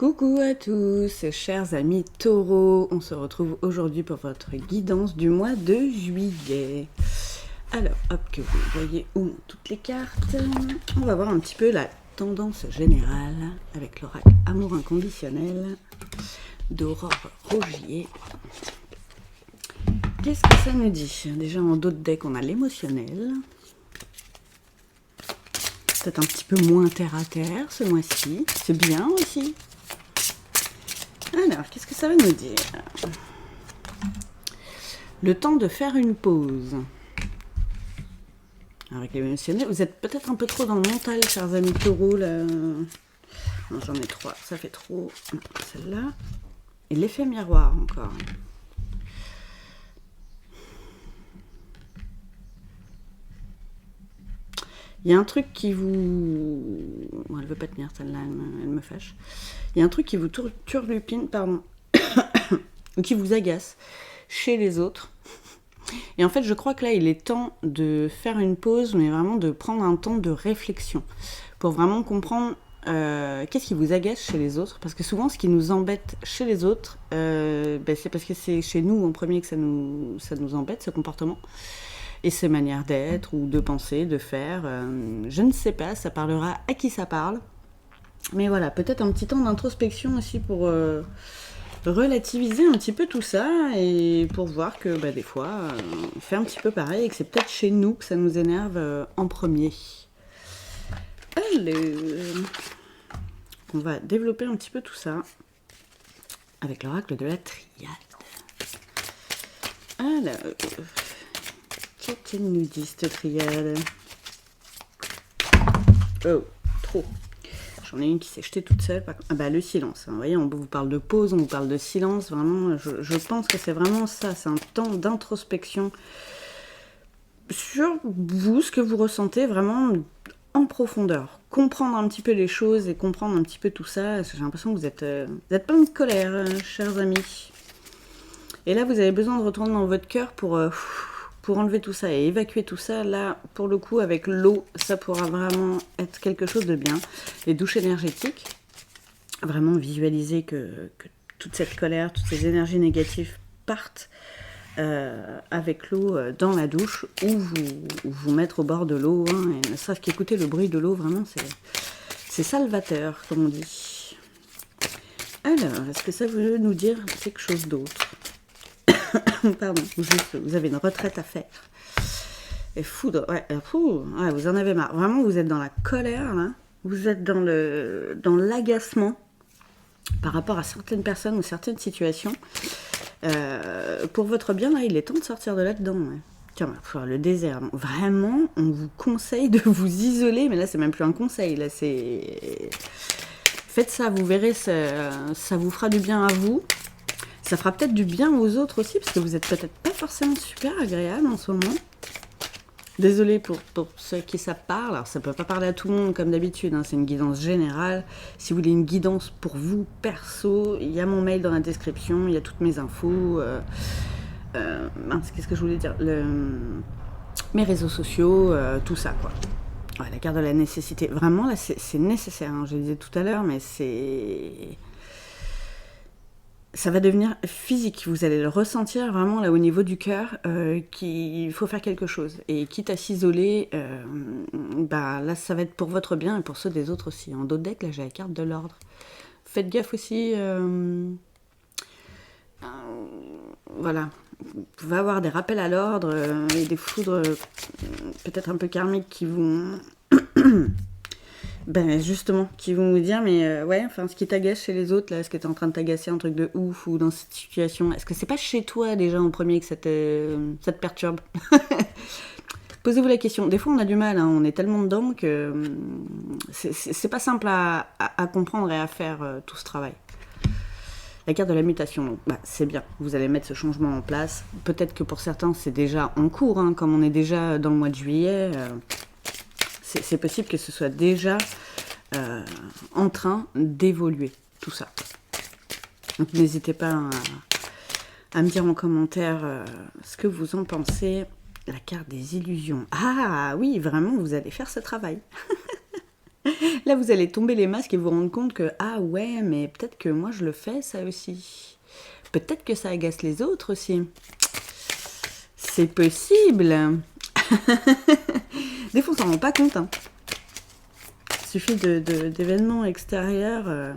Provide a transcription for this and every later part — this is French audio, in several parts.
Coucou à tous, chers amis taureaux, on se retrouve aujourd'hui pour votre guidance du mois de juillet. Alors, hop, que vous voyez où toutes les cartes, on va voir un petit peu la tendance générale avec l'oracle Amour inconditionnel d'Aurore Rogier. Qu'est-ce que ça nous dit? Déjà en dos de deck, on a l'émotionnel. Peut-être un petit peu moins terre à terre ce mois-ci, c'est bien aussi. Alors, qu'est-ce que ça va nous dire? Le temps de faire une pause. Avec l'émotionnel, vous êtes peut-être un peu trop dans le mental, chers amis taureaux. Là. Non, j'en ai 3, ça fait trop. Celle-là. Et l'effet miroir encore. Il y a un truc qui vous... Bon, elle veut pas tenir celle-là, elle me fâche. Il y a un truc qui vous turlupine, pardon, ou qui vous agace chez les autres. Et en fait, je crois que là, il est temps de faire une pause, mais vraiment de prendre un temps de réflexion pour vraiment comprendre qu'est-ce qui vous agace chez les autres. Parce que souvent, ce qui nous embête chez les autres, c'est parce que c'est chez nous en premier que ça nous embête, ce comportement. Et ces manières d'être, ou de penser, de faire, je ne sais pas, ça parlera à qui ça parle. Mais voilà, peut-être un petit temps d'introspection aussi pour relativiser un petit peu tout ça, et pour voir que des fois, on fait un petit peu pareil, et que c'est peut-être chez nous que ça nous énerve en premier. Allez, on va développer un petit peu tout ça avec l'oracle de la triade. Alors... qu'est-ce qu'elle nous dit, cette triade? Oh, trop. J'en ai une qui s'est jetée toute seule. Ah bah, le silence. Vous voyez, on vous parle de pause, on vous parle de silence. Vraiment, je pense que c'est vraiment ça. C'est un temps d'introspection sur vous, ce que vous ressentez vraiment en profondeur. Comprendre un petit peu les choses et comprendre un petit peu tout ça. J'ai l'impression que vous êtes plein de colère, chers amis. Et là, vous avez besoin de retourner dans votre cœur pour enlever tout ça et évacuer tout ça. Là, pour le coup, avec l'eau, ça pourra vraiment être quelque chose de bien. Les douches énergétiques, vraiment visualiser que toute cette colère, toutes ces énergies négatives partent avec l'eau dans la douche, ou vous mettre au bord de l'eau. Hein, et ne serait-ce qu'écouter le bruit de l'eau, vraiment, c'est salvateur, comme on dit. Alors, est-ce que ça veut nous dire quelque chose d'autre? Pardon, vous avez une retraite à faire. Et foudre, ouais, vous en avez marre. Vraiment, vous êtes dans la colère, là. Vous êtes dans l'agacement par rapport à certaines personnes ou certaines situations. Pour votre bien, là, il est temps de sortir de là-dedans. Ouais. Tiens, le désert. Donc, vraiment, on vous conseille de vous isoler, mais là, c'est même plus un conseil. Là, c'est... Faites ça, vous verrez, ça vous fera du bien à vous. Ça fera peut-être du bien aux autres aussi, parce que vous êtes peut-être pas forcément super agréable en ce moment. Désolée pour ceux qui ça parle. Alors, ça peut pas parler à tout le monde comme d'habitude, hein, c'est une guidance générale. Si vous voulez une guidance pour vous, perso, il y a mon mail dans la description, il y a toutes mes infos. Qu'est-ce que je voulais dire? Mes réseaux sociaux, tout ça, quoi. Ouais, la carte de la nécessité. Vraiment, là, c'est nécessaire. Hein, je le disais tout à l'heure, mais c'est... Ça va devenir physique, vous allez le ressentir vraiment là au niveau du cœur, qu'il faut faire quelque chose. Et quitte à s'isoler, là ça va être pour votre bien et pour ceux des autres aussi. En dos de deck, là j'ai la carte de l'ordre. Faites gaffe aussi, voilà, vous pouvez avoir des rappels à l'ordre et des foudres peut-être un peu karmiques qui vont... justement, qui vont vous dire, mais ce qui t'agace chez les autres, là, est-ce que t'es en train de t'agacer un truc de ouf ou dans cette situation? Est-ce que c'est pas chez toi déjà en premier que ça te perturbe? Posez-vous la question. Des fois, on a du mal, hein, on est tellement dedans que c'est pas simple à comprendre et à faire tout ce travail. La carte de la mutation, donc, c'est bien. Vous allez mettre ce changement en place. Peut-être que pour certains, c'est déjà en cours, hein, comme on est déjà dans le mois de juillet. C'est possible que ce soit déjà en train d'évoluer, tout ça. Donc n'hésitez pas à me dire en commentaire ce que vous en pensez. La carte des illusions. Ah oui, vraiment, vous allez faire ce travail. Là, vous allez tomber les masques et vous rendre compte que, ah ouais, mais peut-être que moi je le fais ça aussi. Peut-être que ça agace les autres aussi. C'est possible. Des fois, on s'en rend pas compte. Hein. Il suffit d'événements extérieurs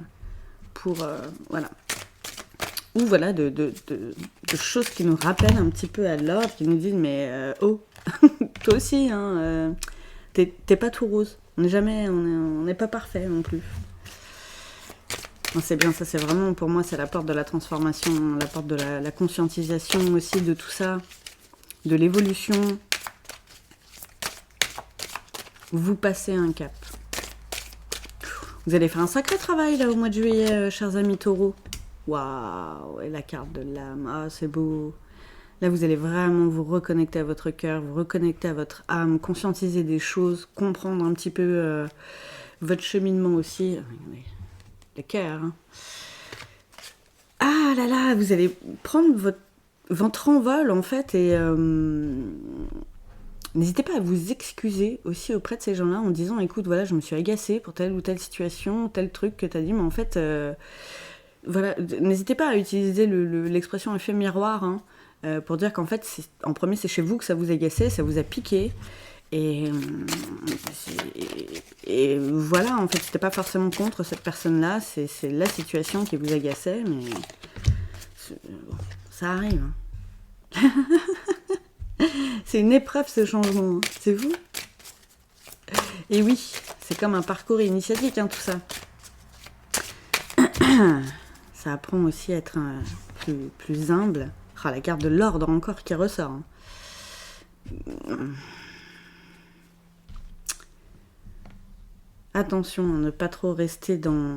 pour... voilà. Ou voilà, de choses qui nous rappellent un petit peu à l'ordre, qui nous disent, mais oh, toi aussi, hein, t'es pas tout rose. On n'est pas parfait non plus. C'est bien, ça c'est vraiment, pour moi, c'est la porte de la transformation, la porte de la conscientisation aussi de tout ça, de l'évolution. Vous passez un cap. Vous allez faire un sacré travail là au mois de juillet, chers amis taureaux. Waouh, et la carte de l'âme, ah c'est beau. Là vous allez vraiment vous reconnecter à votre cœur, vous reconnecter à votre âme, conscientiser des choses, comprendre un petit peu votre cheminement aussi. Le cœur. Hein. Ah là là, vous allez prendre votre envol en fait et n'hésitez pas à vous excuser aussi auprès de ces gens-là en disant écoute voilà je me suis agacée pour telle ou telle situation, tel truc que t'as dit mais en fait voilà, n'hésitez pas à utiliser l'expression effet miroir hein, pour dire qu'en fait en premier c'est chez vous que ça vous agacait, ça vous a piqué. Et voilà, en fait, c'était pas forcément contre cette personne-là, c'est la situation qui vous agaçait, mais bon, ça arrive. Hein. C'est une épreuve ce changement, hein. C'est vous. Et oui, c'est comme un parcours initiatique, hein, tout ça. Ça apprend aussi à être plus humble. Ah, la carte de l'ordre encore qui ressort. Hein. Attention à ne pas trop rester dans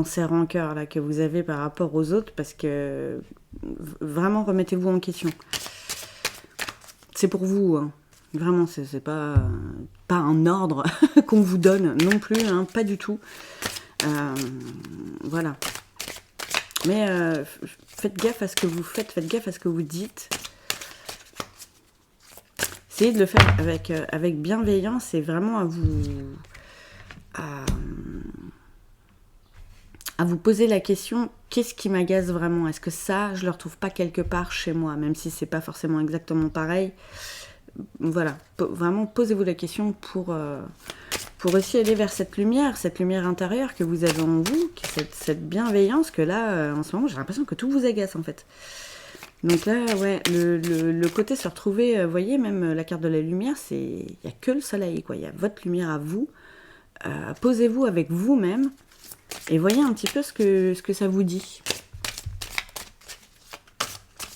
ces rancœurs là que vous avez par rapport aux autres parce que vraiment remettez-vous en question. C'est pour vous, hein. Vraiment, c'est pas un ordre qu'on vous donne non plus, hein, pas du tout. Voilà. Mais faites gaffe à ce que vous faites gaffe à ce que vous dites. Essayez de le faire avec bienveillance et vraiment à vous poser la question, qu'est-ce qui m'agace vraiment? Est-ce que ça, je le retrouve pas quelque part chez moi, même si c'est pas forcément exactement pareil? Voilà, vraiment posez-vous la question pour aussi aller vers cette lumière intérieure que vous avez en vous, cette bienveillance que là, en ce moment, j'ai l'impression que tout vous agace en fait. Donc là, ouais, le côté se retrouver, vous voyez, même la carte de la lumière, il n'y a que le soleil, quoi. Il y a votre lumière à vous. Posez-vous avec vous-même et voyez un petit peu ce que ça vous dit.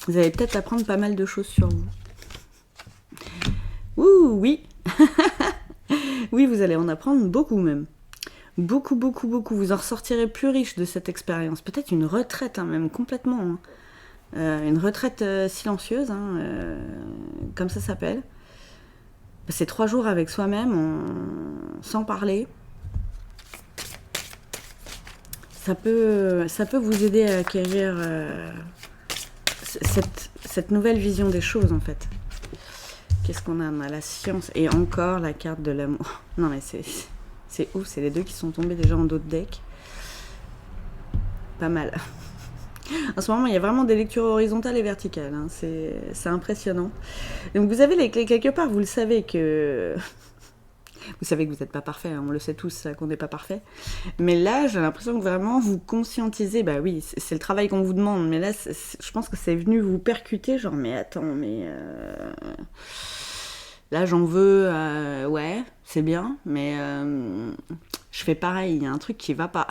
Vous allez peut-être apprendre pas mal de choses sur vous. Ouh, oui. Oui, vous allez en apprendre beaucoup même. Beaucoup, beaucoup, beaucoup. Vous en ressortirez plus riche de cette expérience. Peut-être une retraite, hein, même complètement. Hein. Une retraite silencieuse, hein, comme ça s'appelle. C'est 3 jours avec soi-même, sans parler. Ça peut vous aider à acquérir cette nouvelle vision des choses, en fait. Qu'est-ce qu'on a? On a la science et encore la carte de l'amour. Non, mais c'est ouf, c'est les deux qui sont tombés déjà en dos de deck. Pas mal. En ce moment, il y a vraiment des lectures horizontales et verticales. Hein. C'est impressionnant. Donc vous avez les clés quelque part, vous le savez que... Vous savez que vous n'êtes pas parfait, hein, on le sait tous qu'on n'est pas parfait. Mais là, j'ai l'impression que vraiment vous conscientisez, bah oui, c'est le travail qu'on vous demande, mais là, je pense que c'est venu vous percuter, genre, mais attends, mais... Là, j'en veux, ouais, c'est bien, mais je fais pareil, il y a un truc qui va pas.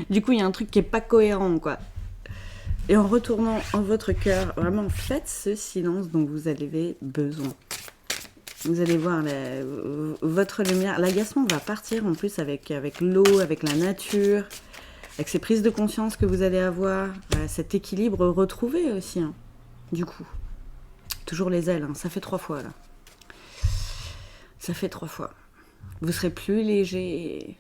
Du coup, il y a un truc qui est pas cohérent, quoi. Et en retournant en votre cœur, vraiment faites ce silence dont vous avez besoin. Vous allez voir votre lumière. L'agacement va partir en plus avec l'eau, avec la nature, avec ces prises de conscience que vous allez avoir, cet équilibre retrouvé aussi, hein, du coup. Toujours les ailes, hein, ça fait 3 fois là. Ça fait 3 fois. Vous serez plus léger.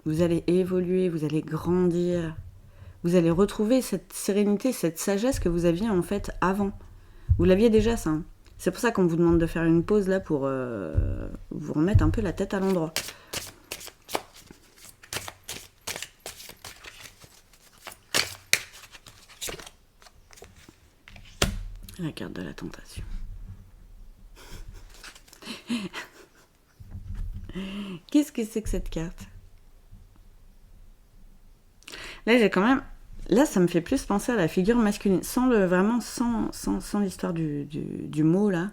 Vous allez évoluer, vous allez grandir. Vous allez retrouver cette sérénité, cette sagesse que vous aviez en fait avant. Vous l'aviez déjà ça. Hein. C'est pour ça qu'on vous demande de faire une pause là pour vous remettre un peu la tête à l'endroit. La carte de la tentation. Qu'est-ce que c'est que cette carte? Là, j'ai quand même... Là, ça me fait plus penser à la figure masculine, vraiment sans l'histoire du mot, là.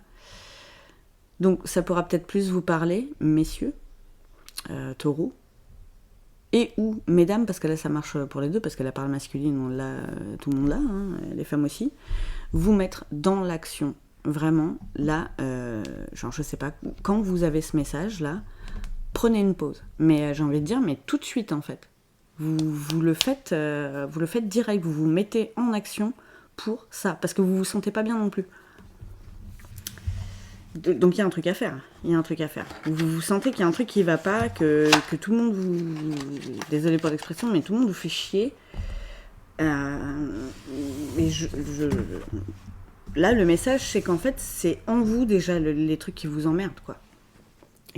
Donc, ça pourra peut-être plus vous parler, messieurs, taureaux, et ou mesdames, parce que là, ça marche pour les deux, parce que la parole masculine, on l'a, tout le monde l'a, hein, les femmes aussi. Vous mettre dans l'action, vraiment, là, genre, je sais pas, quand vous avez ce message-là, prenez une pause. Mais j'ai envie de dire, mais tout de suite, en fait. Vous le faites direct, vous vous mettez en action pour ça, parce que vous vous sentez pas bien non plus. Donc il y a un truc à faire, Vous sentez qu'il y a un truc qui va pas, que tout le monde vous... Désolée pour l'expression, mais tout le monde vous fait chier. Et là, le message, c'est qu'en fait, c'est en vous déjà les trucs qui vous emmerdent, quoi.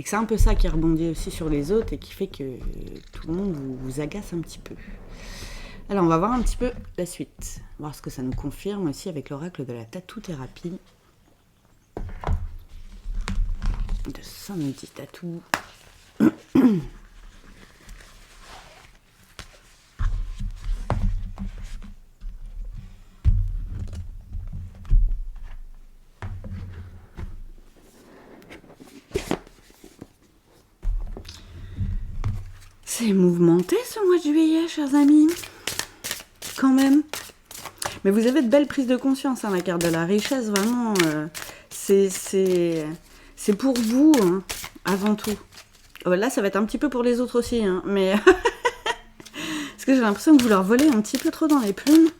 Et que c'est un peu ça qui rebondit aussi sur les autres et qui fait que tout le monde vous agace un petit peu. Alors, on va voir un petit peu la suite. Voir ce que ça nous confirme aussi avec l'oracle de la tatou-thérapie. De Sandy Tattoo. C'est mouvementé ce mois de juillet, chers amis. Quand même. Mais vous avez de belles prises de conscience, hein, la carte de la richesse, vraiment. C'est pour vous, hein, avant tout. Là, ça va être un petit peu pour les autres aussi, hein, mais... Parce que j'ai l'impression que vous leur volez un petit peu trop dans les plumes.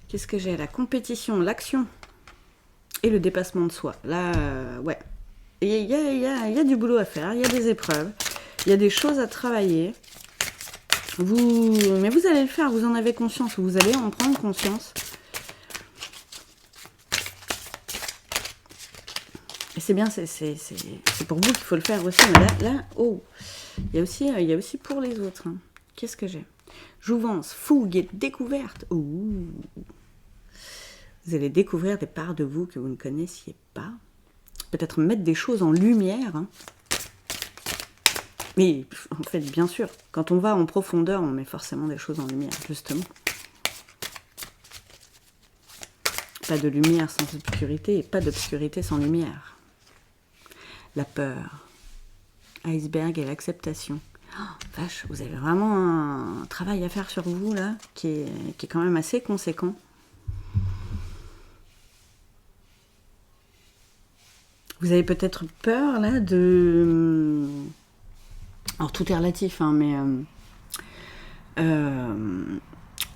Qu'est-ce que j'ai? La compétition, l'action et le dépassement de soi. Là, ouais. Il y a du boulot à faire, il y a des épreuves, il y a des choses à travailler. Mais vous allez le faire, vous en avez conscience, vous allez en prendre conscience. Et c'est bien, c'est pour vous qu'il faut le faire aussi. Mais là, oh, il y a aussi pour les autres. Hein. Qu'est-ce que j'ai? Jouvence, fougue et découverte. Ouh. Vous allez découvrir des parts de vous que vous ne connaissiez pas. Peut-être mettre des choses en lumière. Hein. Mais en fait, bien sûr, quand on va en profondeur, on met forcément des choses en lumière, justement. Pas de lumière sans obscurité et pas d'obscurité sans lumière. La peur, iceberg et l'acceptation. Oh, vache, vous avez vraiment un travail à faire sur vous, là, qui est quand même assez conséquent. Vous avez peut-être peur, là, de... Alors, tout est relatif, hein, mais...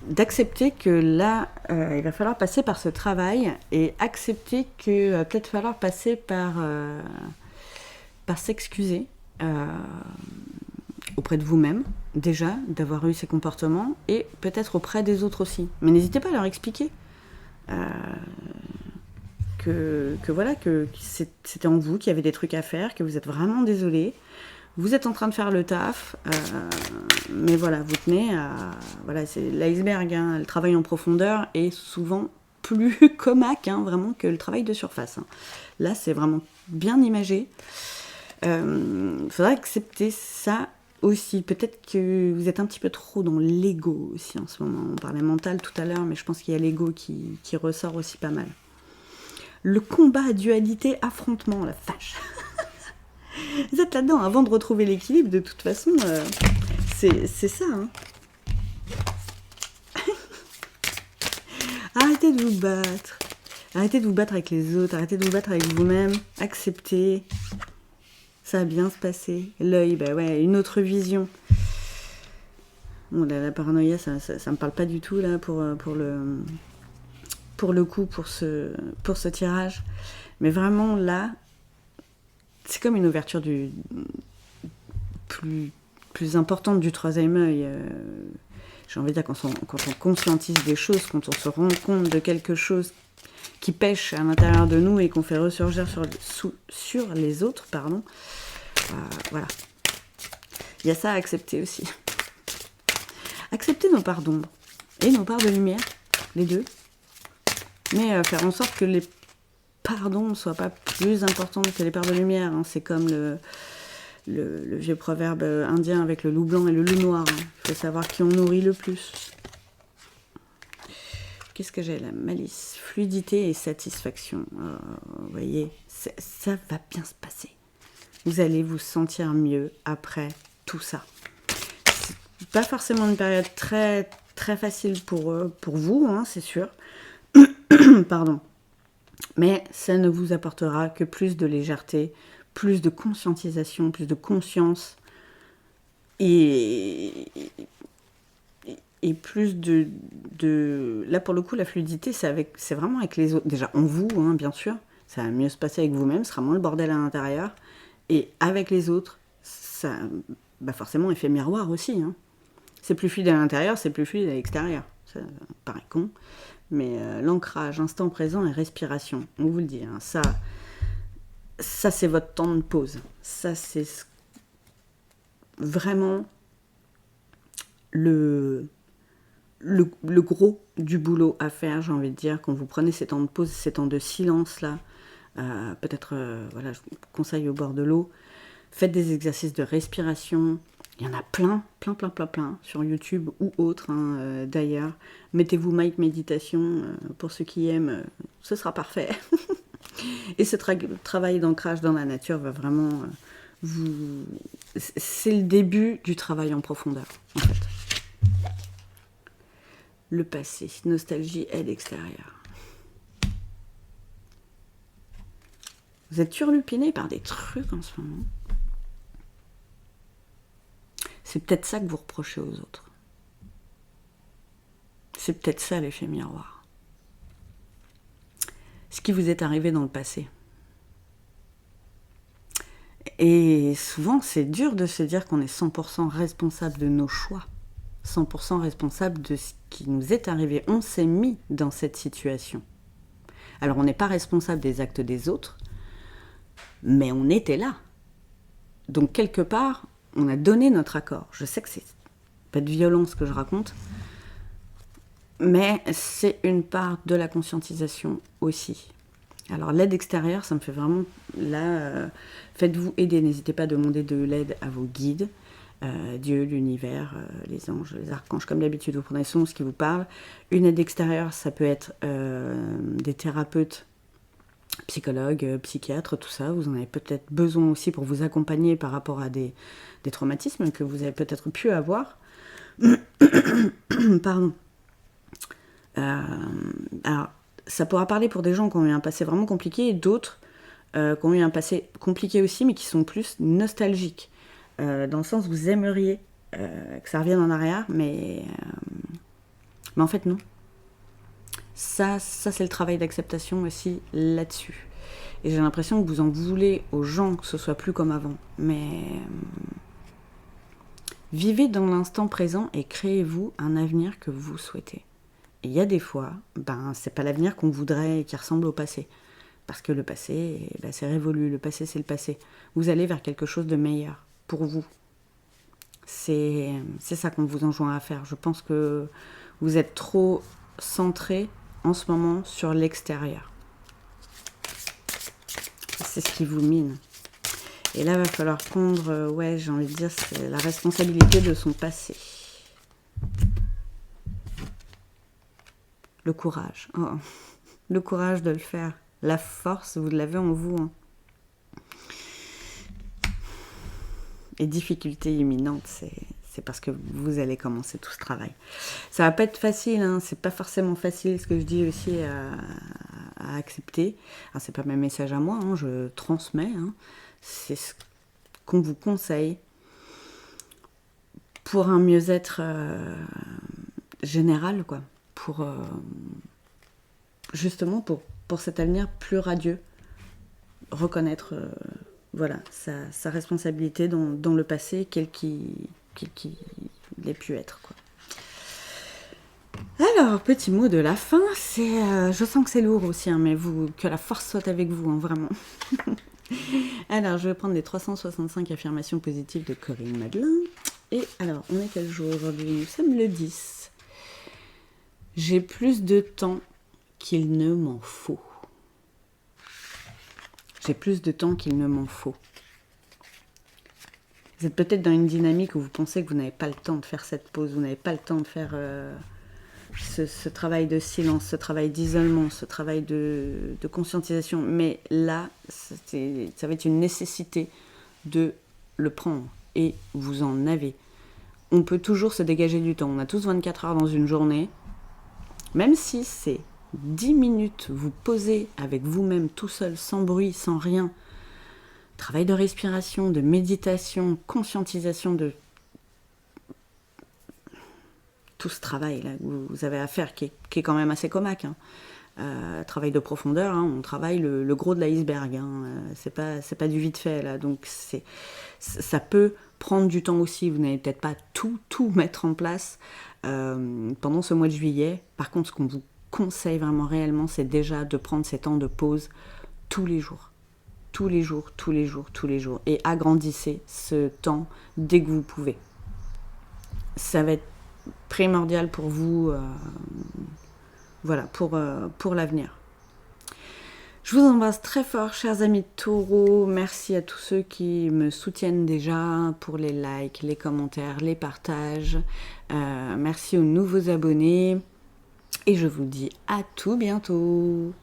d'accepter que là, il va falloir passer par ce travail et accepter que va peut-être falloir passer par s'excuser auprès de vous-même, déjà, d'avoir eu ces comportements, et peut-être auprès des autres aussi. Mais n'hésitez pas à leur expliquer que voilà, que c'était en vous, qu'il y avait des trucs à faire, que vous êtes vraiment désolé. Vous êtes en train de faire le taf, mais voilà, vous tenez à... Voilà, c'est l'iceberg, hein, le travail en profondeur est souvent plus comaque, hein, vraiment, que le travail de surface. Hein. Là, c'est vraiment bien imagé. Il faudra accepter ça aussi. Peut-être que vous êtes un petit peu trop dans l'ego aussi en ce moment. On parlait mental tout à l'heure, mais je pense qu'il y a l'ego qui ressort aussi pas mal. Le combat, dualité, affrontement, la vache. Vous êtes là-dedans, avant de retrouver l'équilibre, de toute façon, c'est ça. Hein. Arrêtez de vous battre. Arrêtez de vous battre avec les autres, arrêtez de vous battre avec vous-même. Acceptez. Ça va bien se passer. L'œil, bah ouais, une autre vision. Bon, la paranoïa, ça me parle pas du tout, là, pour le coup, pour ce tirage. Mais vraiment, là... C'est comme une ouverture plus importante du troisième œil. J'ai envie de dire, quand on conscientise des choses, quand on se rend compte de quelque chose qui pêche à l'intérieur de nous et qu'on fait ressurgir sur les autres, pardon. Voilà. Il y a ça à accepter aussi. Accepter nos parts d'ombre et nos parts de lumière, les deux. Mais faire en sorte que les parts d'ombre ne soient pas plus importantes que les parts de lumière. Hein. C'est comme le vieux proverbe indien avec le loup blanc et le loup noir. Hein. Il faut savoir qui on nourrit le plus. Qu'est-ce que j'ai là? Malice, fluidité et satisfaction. Vous voyez, ça va bien se passer. Vous allez vous sentir mieux après tout ça. C'est pas forcément une période très, très facile pour vous, hein, c'est sûr. Pardon. Mais ça ne vous apportera que plus de légèreté, plus de conscientisation, plus de conscience et plus de... Là, pour le coup, la fluidité, c'est vraiment avec les autres. Déjà, en vous, hein, bien sûr. Ça va mieux se passer avec vous-même, ce sera moins le bordel à l'intérieur. Et avec les autres, ça... forcément, effet miroir aussi. Hein. C'est plus fluide à l'intérieur, c'est plus fluide à l'extérieur. Ça paraît con. Mais l'ancrage, instant présent et respiration, on vous le dit. Hein, ça c'est votre temps de pause. Ça, c'est vraiment le gros du boulot à faire, j'ai envie de dire, quand vous prenez ces temps de pause, ces temps de silence là, peut-être, voilà, je vous conseille au bord de l'eau, faites des exercices de respiration, il y en a plein sur YouTube ou autres, hein, d'ailleurs, mettez-vous Mike Méditation, pour ceux qui aiment, ce sera parfait, et ce travail d'ancrage dans la nature va vraiment c'est le début du travail en profondeur, en fait. Le passé, nostalgie et l'extérieur. Vous êtes turlupiné par des trucs en ce moment. C'est peut-être ça que vous reprochez aux autres. C'est peut-être ça l'effet miroir. Ce qui vous est arrivé dans le passé. Et souvent, c'est dur de se dire qu'on est 100% responsable de nos choix. 100% responsable de ce qui nous est arrivé. On s'est mis dans cette situation. Alors, on n'est pas responsable des actes des autres, mais on était là. Donc, quelque part, on a donné notre accord. Je sais que c'est pas de violence que je raconte, mais c'est une part de la conscientisation aussi. Alors, l'aide extérieure, ça me fait vraiment... Là, faites-vous aider. N'hésitez pas à demander de l'aide à vos guides. Dieu, l'univers, les anges, les archanges, comme d'habitude, vous prenez ce qui vous parle. Une aide extérieure, ça peut être des thérapeutes, psychologues, psychiatres, tout ça. Vous en avez peut-être besoin aussi pour vous accompagner par rapport à des traumatismes que vous avez peut-être pu avoir. Pardon. Alors, ça pourra parler pour des gens qui ont eu un passé vraiment compliqué et d'autres qui ont eu un passé compliqué aussi, mais qui sont plus nostalgiques. Dans le sens où vous aimeriez que ça revienne en arrière, mais en fait non. Ça c'est le travail d'acceptation aussi là-dessus. Et j'ai l'impression que vous en voulez aux gens que ce soit plus comme avant. Mais vivez dans l'instant présent et créez-vous un avenir que vous souhaitez. Et il y a des fois, c'est pas l'avenir qu'on voudrait et qui ressemble au passé. Parce que le passé, c'est révolu. Le passé, c'est le passé. Vous allez vers quelque chose de meilleur pour vous. C'est ça qu'on vous enjoint à faire. Je pense que vous êtes trop centré en ce moment sur l'extérieur. C'est ce qui vous mine. Et là, il va falloir prendre, j'ai envie de dire, c'est la responsabilité de son passé. Le courage. Oh. Le courage de le faire. La force, vous l'avez en vous. Hein. Et difficulté imminente, c'est parce que vous allez commencer tout ce travail. Ça va pas être facile, hein, c'est pas forcément facile ce que je dis aussi à accepter. Alors, c'est pas mes messages à moi, hein, je transmets. Hein. C'est ce qu'on vous conseille pour un mieux-être général, quoi. Pour justement pour cet avenir plus radieux. Reconnaître sa responsabilité dans le passé, quel qu'il ait pu être, quoi. Alors, petit mot de la fin, c'est, je sens que c'est lourd aussi, hein, mais que la force soit avec vous, hein, vraiment. Alors, je vais prendre les 365 affirmations positives de Corinne Madelin. Et alors, on est quel jour aujourd'hui? Nous sommes le 10. J'ai plus de temps qu'il ne m'en faut. J'ai plus de temps qu'il ne m'en faut. Vous êtes peut-être dans une dynamique où vous pensez que vous n'avez pas le temps de faire cette pause, vous n'avez pas le temps de faire ce travail de silence, ce travail d'isolement, ce travail de conscientisation. Mais là, ça va être une nécessité de le prendre. Et vous en avez. On peut toujours se dégager du temps. On a tous 24 heures dans une journée. Même si c'est 10 minutes, vous posez avec vous-même tout seul, sans bruit, sans rien. Travail de respiration, de méditation, conscientisation de tout ce travail là que vous avez à faire, qui est quand même assez comaque. Hein. Travail de profondeur, hein, on travaille le gros de l'iceberg. Hein. C'est pas du vite fait là, donc ça peut prendre du temps aussi. Vous n'allez peut-être pas tout mettre en place pendant ce mois de juillet. Par contre, ce qu'on vous conseille vraiment réellement, c'est déjà de prendre ces temps de pause tous les jours. Tous les jours, tous les jours, tous les jours. Et agrandissez ce temps dès que vous pouvez. Ça va être primordial pour vous, voilà, pour l'avenir. Je vous embrasse très fort, chers amis de Taureau. Merci à tous ceux qui me soutiennent déjà pour les likes, les commentaires, les partages. Merci aux nouveaux abonnés. Et je vous dis à tout bientôt.